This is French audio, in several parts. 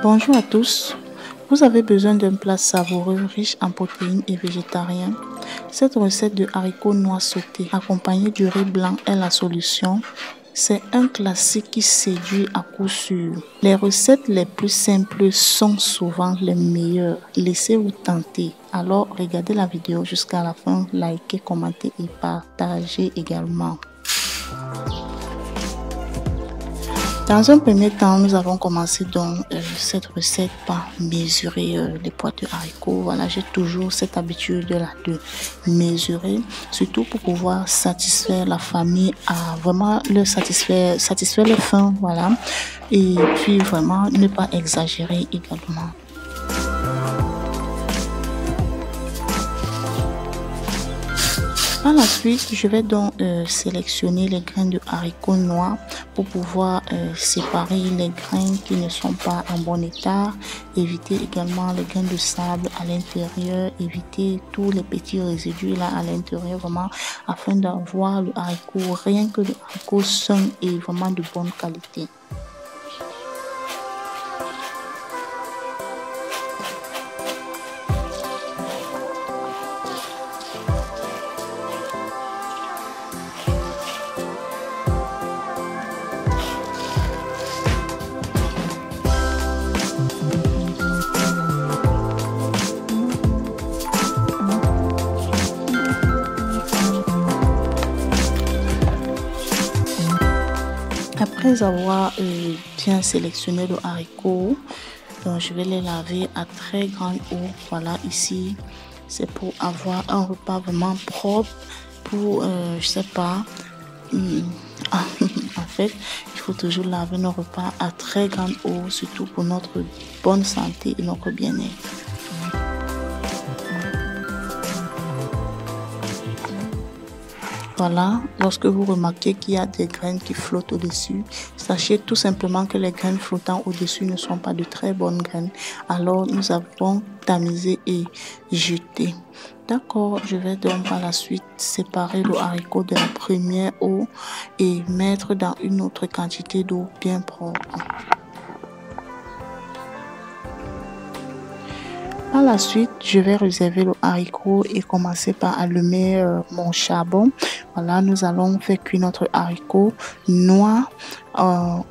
Bonjour à tous. Vous avez besoin d'un plat savoureux, riche en protéines et végétarien. Cette recette de haricots noirs sautés accompagnée du riz blanc est la solution. C'est un classique qui séduit à coup sûr. Les recettes les plus simples sont souvent les meilleures. Laissez-vous tenter. Alors, regardez la vidéo jusqu'à la fin, likez, commentez et partagez également. Dans un premier temps, nous avons commencé donc cette recette par mesurer les poids de haricots. Voilà, j'ai toujours cette habitude de mesurer, surtout pour pouvoir satisfaire la famille, à vraiment le satisfaire les faim, voilà, et puis vraiment ne pas exagérer également. Par la suite, je vais donc sélectionner les grains de haricots noirs pour pouvoir séparer les grains qui ne sont pas en bon état. Éviter également les grains de sable à l'intérieur. Éviter tous les petits résidus là à l'intérieur, vraiment, afin d'avoir le haricot, rien que le haricot sain et vraiment de bonne qualité. Après avoir bien sélectionné le haricot, donc je vais les laver à très grande eau. Voilà, ici c'est pour avoir un repas vraiment propre, pour je sais pas, en fait il faut toujours laver nos repas à très grande eau, surtout pour notre bonne santé et notre bien-être. Voilà, lorsque vous remarquez qu'il y a des graines qui flottent au-dessus, sachez tout simplement que les graines flottant au-dessus ne sont pas de très bonnes graines. Alors, nous avons tamisé et jeté. D'accord, je vais donc par la suite séparer le haricot de la première eau et mettre dans une autre quantité d'eau bien propre. Par la suite, je vais réserver le haricot et commencer par allumer mon charbon. Voilà, nous allons faire cuire notre haricot noir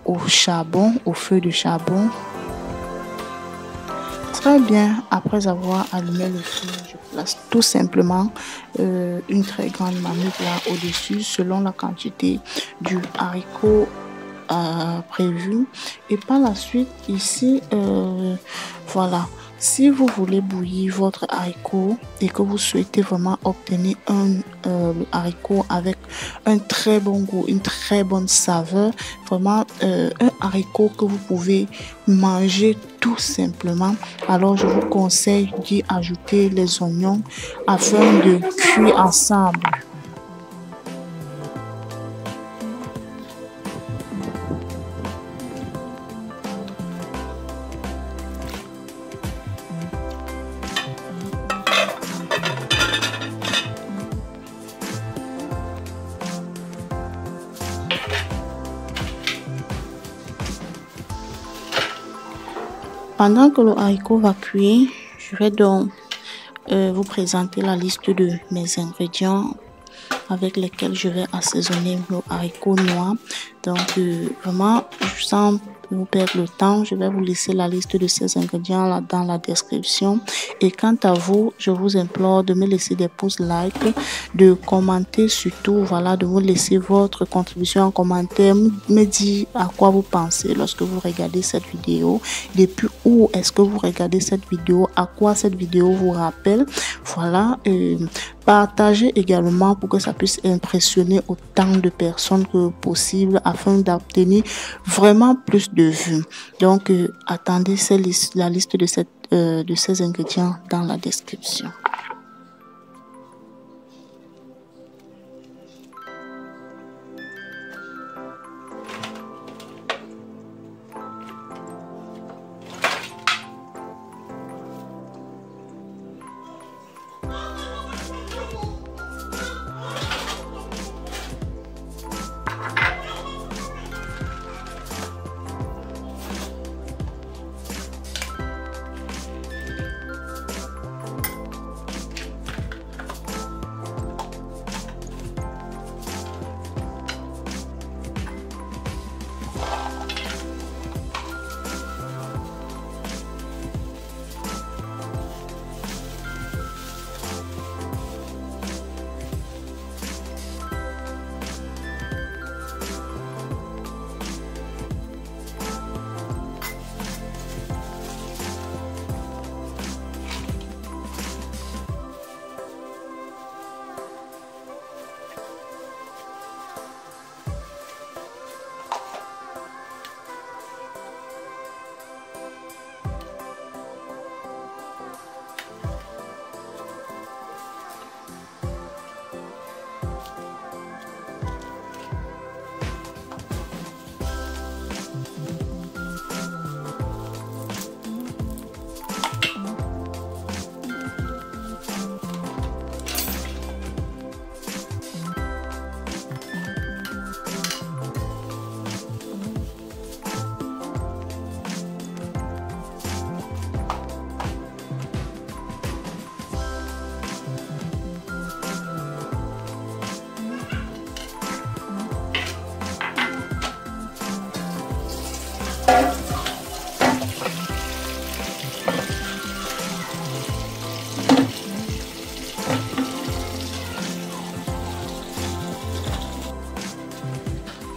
au charbon, au feu de charbon. Très bien, après avoir allumé le feu, je place tout simplement une très grande marmite là au-dessus selon la quantité du haricot prévu. Et par la suite, ici, voilà. Si vous voulez bouillir votre haricot et que vous souhaitez vraiment obtenir un haricot avec un très bon goût, une très bonne saveur, vraiment un haricot que vous pouvez manger tout simplement, alors je vous conseille d'y ajouter les oignons afin de cuire ensemble. Pendant que le haricot va cuire, je vais donc vous présenter la liste de mes ingrédients avec lesquels je vais assaisonner le haricot noir. Donc vraiment, sans vous perdre le temps, je vais vous laisser la liste de ces ingrédients là dans la description. Et quant à vous, je vous implore de me laisser des pouces like, de commenter surtout, voilà, de vous laisser votre contribution en commentaire, me dire à quoi vous pensez lorsque vous regardez cette vidéo, depuis où est-ce que vous regardez cette vidéo, à quoi cette vidéo vous rappelle, voilà. Partagez également pour que ça puisse impressionner autant de personnes que possible afin d'obtenir vraiment plus de vues. Donc, attendez la liste de ces ingrédients dans la description.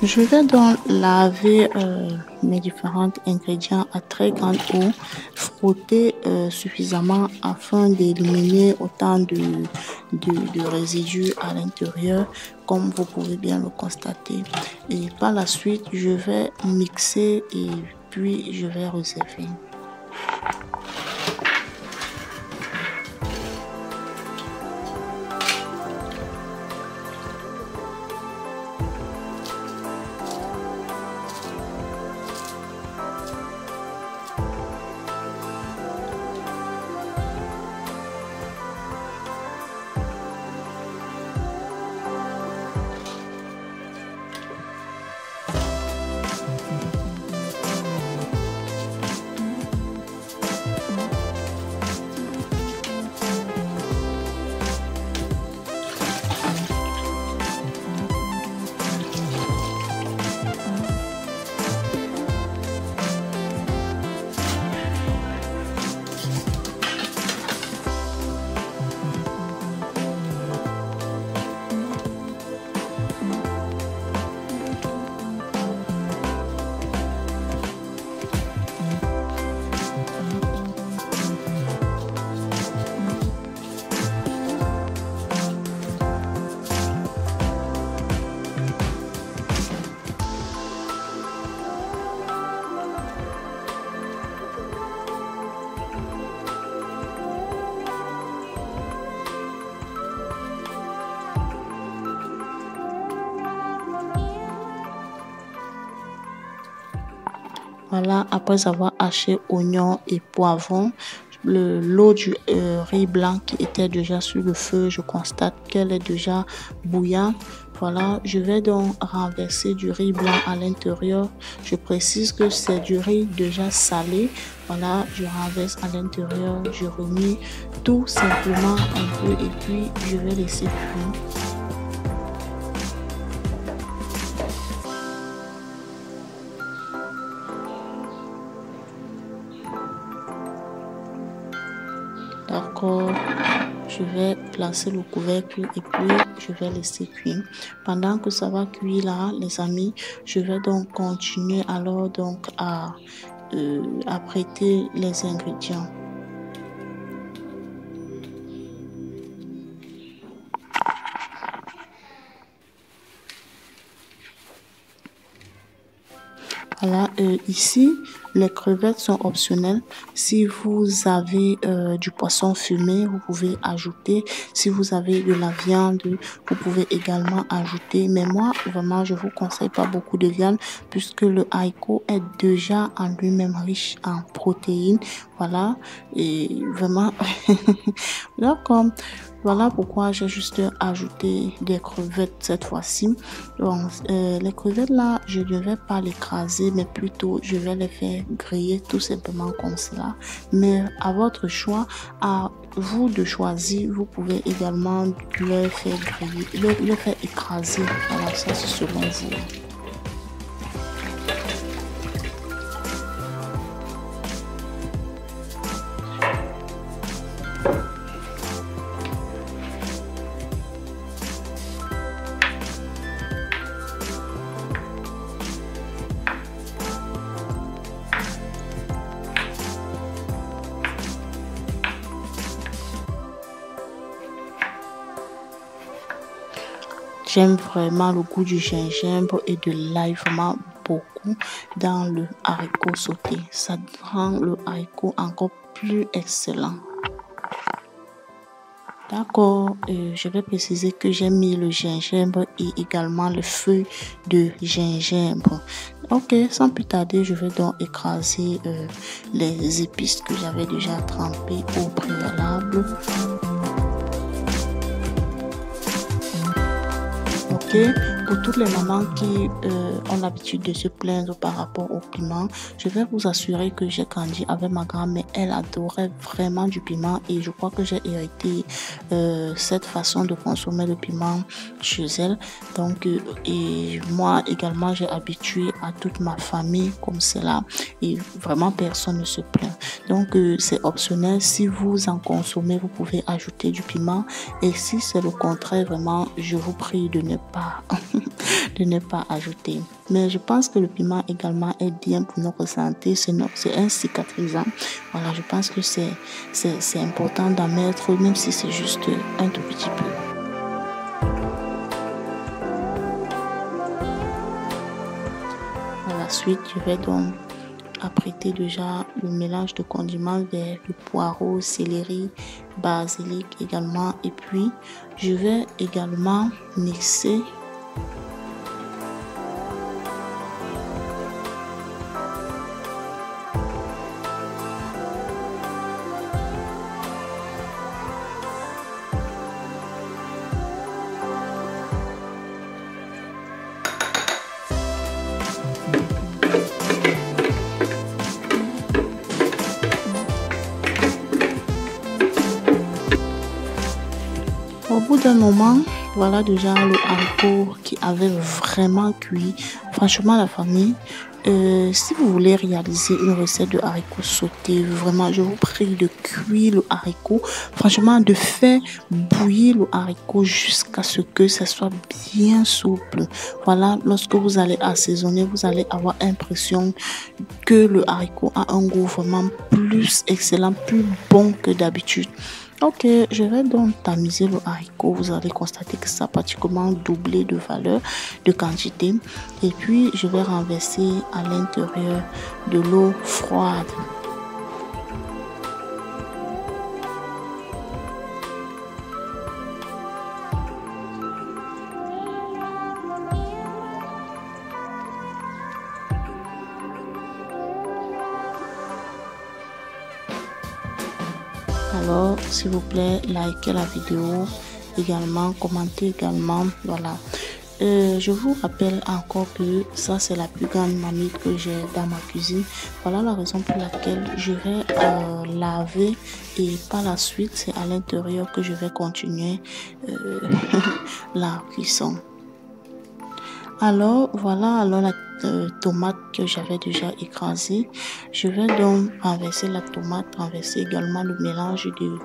Je vais donc laver mes différents ingrédients à très grande eau, frotter suffisamment afin d'éliminer autant de résidus à l'intérieur, comme vous pouvez bien le constater. Et par la suite, je vais mixer et puis je vais réserver. Voilà, après avoir haché oignons et poivrons, l'eau du riz blanc qui était déjà sur le feu, je constate qu'elle est déjà bouillante. Voilà, je vais donc renverser du riz blanc à l'intérieur. Je précise que c'est du riz déjà salé. Voilà, je renverse à l'intérieur, je remue tout simplement un peu et puis je vais laisser cuire. D'accord, je vais placer le couvercle et puis je vais laisser cuire. Pendant que ça va cuire là, les amis, je vais donc continuer alors donc à prêter les ingrédients. Voilà, ici, les crevettes sont optionnelles. Si vous avez du poisson fumé, vous pouvez ajouter. Si vous avez de la viande, vous pouvez également ajouter. Mais moi, vraiment, je vous conseille pas beaucoup de viande puisque le haricot est déjà en lui-même riche en protéines. Voilà, et vraiment, d'accord. Voilà pourquoi j'ai juste ajouté des crevettes cette fois-ci. Donc, les crevettes là, je ne vais pas les écraser, mais plutôt je vais les faire griller tout simplement comme cela. Mais à votre choix, à vous de choisir, vous pouvez également les faire griller, les faire écraser. Voilà, ça c'est selon vous. J'aime vraiment le goût du gingembre et de l'ail, vraiment beaucoup dans le haricot sauté. Ça rend le haricot encore plus excellent. D'accord, je vais préciser que j'ai mis le gingembre et également le feuille de gingembre. Ok, sans plus tarder, je vais donc écraser les épices que j'avais déjà trempées au préalable. Ok, pour toutes les mamans qui ont l'habitude de se plaindre par rapport au piment, je vais vous assurer que j'ai grandi avec ma grand-mère. Elle adorait vraiment du piment et je crois que j'ai hérité cette façon de consommer le piment chez elle. Donc, et moi également, j'ai habitué à toute ma famille comme cela et vraiment personne ne se plaint. Donc, c'est optionnel. Si vous en consommez, vous pouvez ajouter du piment et si c'est le contraire, vraiment, je vous prie de ne pas. de ne pas ajouter. Mais je pense que le piment également est bien pour notre santé. C'est un cicatrisant. Voilà, je pense que c'est important d'en mettre, même si c'est juste un tout petit peu. À la suite, je vais donc apprêter déjà le mélange de condiments vers le poireau, céleri, basilic également. Et puis, je vais également mixer Au bout d'un moment, voilà déjà le haricot qui avait vraiment cuit. Franchement, la famille, si vous voulez réaliser une recette de haricots sautés, vraiment, je vous prie de cuire le haricot. Franchement, de faire bouillir le haricot jusqu'à ce que ça soit bien souple. Voilà, lorsque vous allez assaisonner, vous allez avoir l'impression que le haricot a un goût vraiment plus excellent, plus bon que d'habitude. Ok, je vais donc tamiser le haricot. Vous allez constater que ça a pratiquement doublé de valeur, de quantité. Et puis, je vais renverser à l'intérieur de l'eau froide. Alors, s'il vous plaît, likez la vidéo également, commentez également. Voilà. Je vous rappelle encore que ça, c'est la plus grande marmite que j'ai dans ma cuisine. Voilà la raison pour laquelle je vais laver et par la suite, c'est à l'intérieur que je vais continuer la cuisson. Alors, voilà la tomate que j'avais déjà écrasée. Je vais donc renverser la tomate, renverser également le mélange de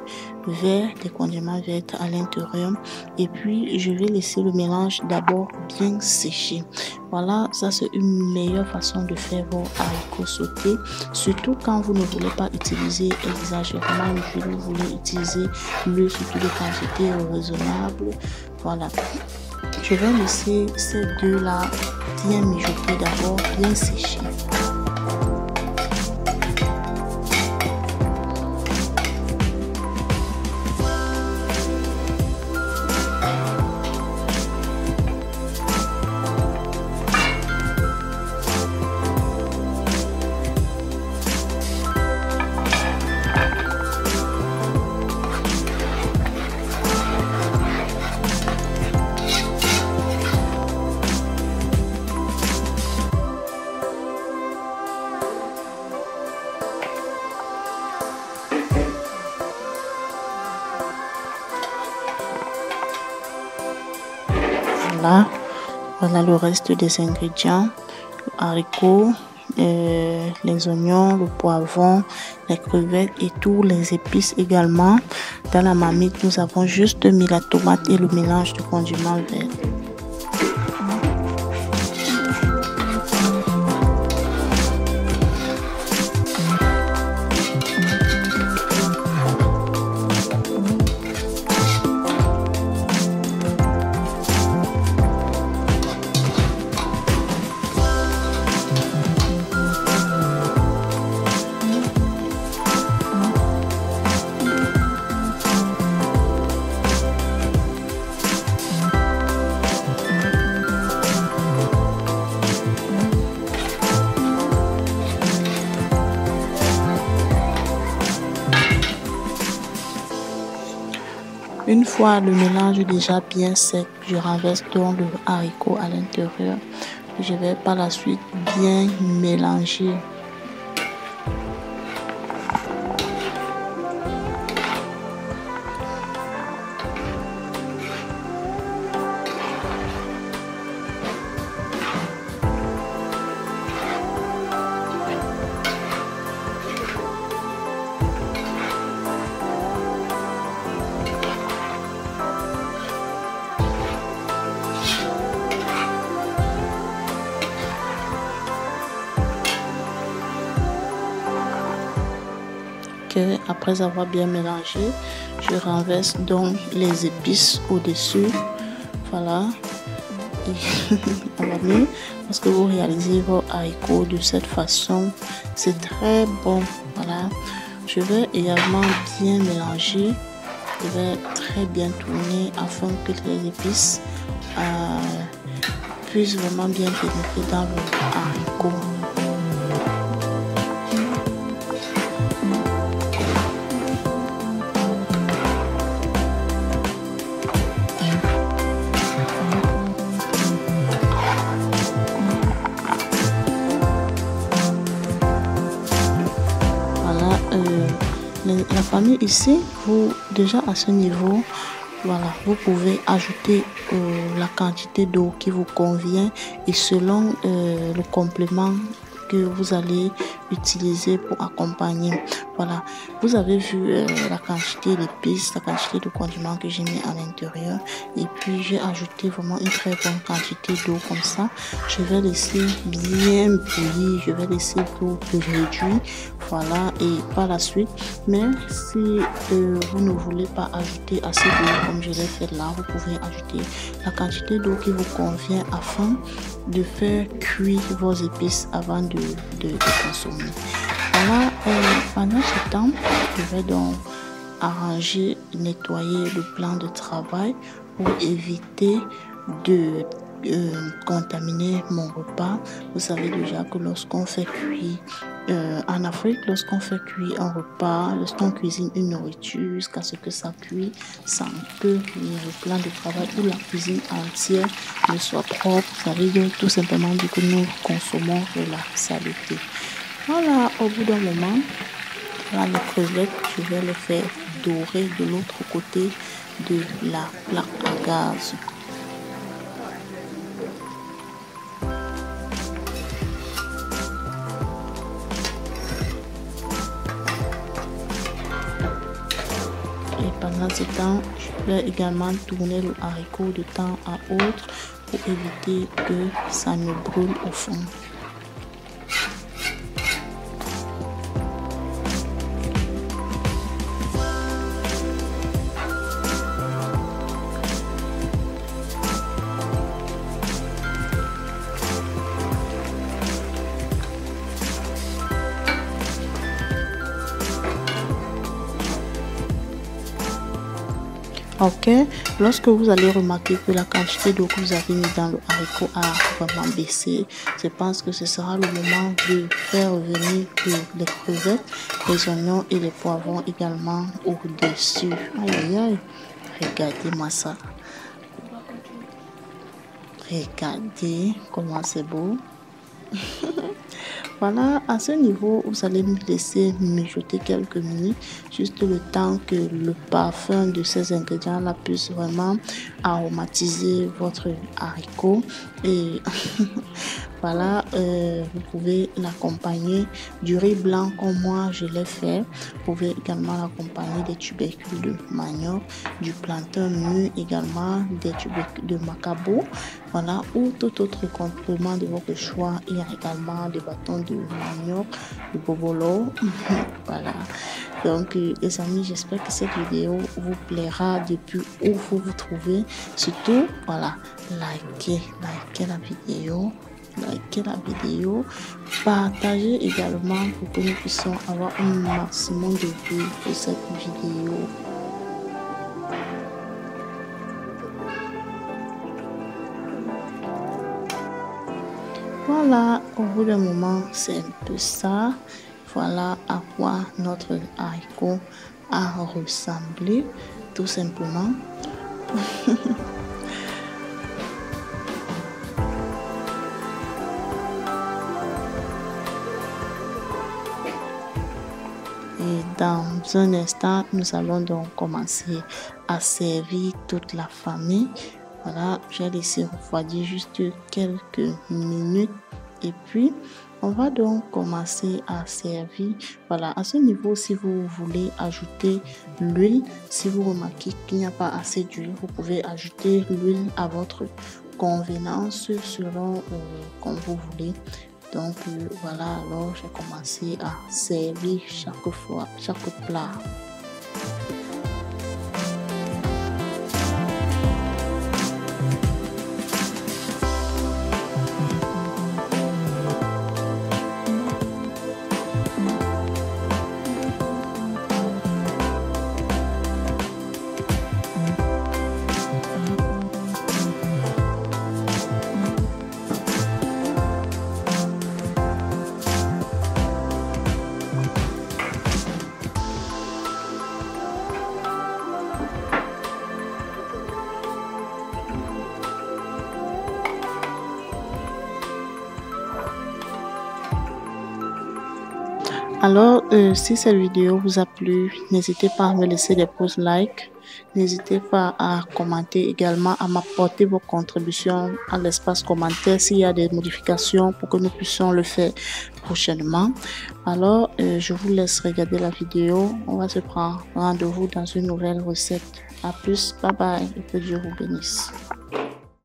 verre, des condiments verts à l'intérieur. Et puis, je vais laisser le mélange d'abord bien sécher. Voilà, ça c'est une meilleure façon de faire vos haricots sautés. Surtout quand vous ne voulez pas utiliser exagérément l'huile, vous voulez utiliser l'huile surtout de quantité raisonnable. Voilà. Je vais laisser ces deux-là bien mijoter d'abord, bien sécher. Voilà le reste des ingrédients, le haricot, les oignons, le poivron, les crevettes et tous les épices également. Dans la marmite, nous avons juste mis la tomate et le mélange de condiments verts. Une fois le mélange déjà bien sec, je renverse donc le haricot à l'intérieur. Je vais par la suite bien mélanger. que après avoir bien mélangé, je renverse donc les épices au-dessus. Voilà. On va mieux parce que vous réalisez vos haricots de cette façon, c'est très bon. Voilà. Je vais également bien mélanger. Je vais très bien tourner afin que les épices puissent vraiment bien pénétrer dans le haricot. Voilà, la famille ici, vous déjà à ce niveau, voilà, vous pouvez ajouter la quantité d'eau qui vous convient et selon le complément que vous allez utiliser pour accompagner. Voilà, vous avez vu la quantité d'épices, la quantité de condiments que j'ai mis à l'intérieur et puis j'ai ajouté vraiment une très bonne quantité d'eau comme ça. Je vais laisser bien bouillir, je vais laisser l'eau réduire. Voilà, et par la suite, même si vous ne voulez pas ajouter assez d'eau comme je l'ai fait là, vous pouvez ajouter la quantité d'eau qui vous convient afin de faire cuire vos épices avant de consommer. Voilà, pendant ce temps, je vais donc arranger, nettoyer le plan de travail pour éviter de contaminer mon repas. Vous savez déjà que lorsqu'on fait cuire en Afrique, lorsqu'on fait cuire un repas, lorsqu'on cuisine une nourriture jusqu'à ce que ça cuit, sans que le plan de travail ou la cuisine entière ne soit propre, ça veut dire tout simplement que nous consommons de la saleté. Voilà, au bout d'un moment, voilà les crevettes, je vais les faire dorer de l'autre côté de la plaque à gaz. Et pendant ce temps, je vais également tourner le haricot de temps à autre pour éviter que ça ne brûle au fond. Ok, lorsque vous allez remarquer que la quantité d'eau que vous avez mis dans le haricot a vraiment baissé, je pense que ce sera le moment de faire revenir les crevettes, les oignons et les poivrons également au-dessus. Aïe aïe aïe, regardez-moi ça. Regardez comment c'est beau. Voilà, à ce niveau, vous allez me laisser mijoter quelques minutes, juste le temps que le parfum de ces ingrédients-là puisse vraiment aromatiser votre haricot. Et voilà, vous pouvez l'accompagner du riz blanc comme moi je l'ai fait. Vous pouvez également l'accompagner des tubercules de manioc, du plantain mûr également, des tubercules de macabo. Voilà, ou tout autre complément de votre choix. Il y a également des bâtons de manioc, de bobolo. Voilà. Donc, les amis, j'espère que cette vidéo vous plaira depuis où vous vous trouvez. Surtout, voilà, likez la vidéo. Likez la vidéo, partagez également pour que nous puissions avoir un maximum de vues pour cette vidéo. Voilà, au bout d'un moment, c'est un peu ça. Voilà à quoi notre haricot a ressemblé, tout simplement. Et dans un instant, nous allons donc commencer à servir toute la famille. Voilà, j'ai laissé refroidir juste quelques minutes et puis on va donc commencer à servir. Voilà, à ce niveau, si vous voulez ajouter l'huile, si vous remarquez qu'il n'y a pas assez d'huile, vous pouvez ajouter l'huile à votre convenance selon comme vous voulez. Donc voilà, alors j'ai commencé à servir chaque fois, chaque plat. Alors, si cette vidéo vous a plu, n'hésitez pas à me laisser des pouces like. N'hésitez pas à commenter également, à m'apporter vos contributions à l'espace commentaire s'il y a des modifications pour que nous puissions le faire prochainement. Alors, je vous laisse regarder la vidéo. On va se prendre rendez-vous dans une nouvelle recette. À plus, bye bye et que Dieu vous bénisse.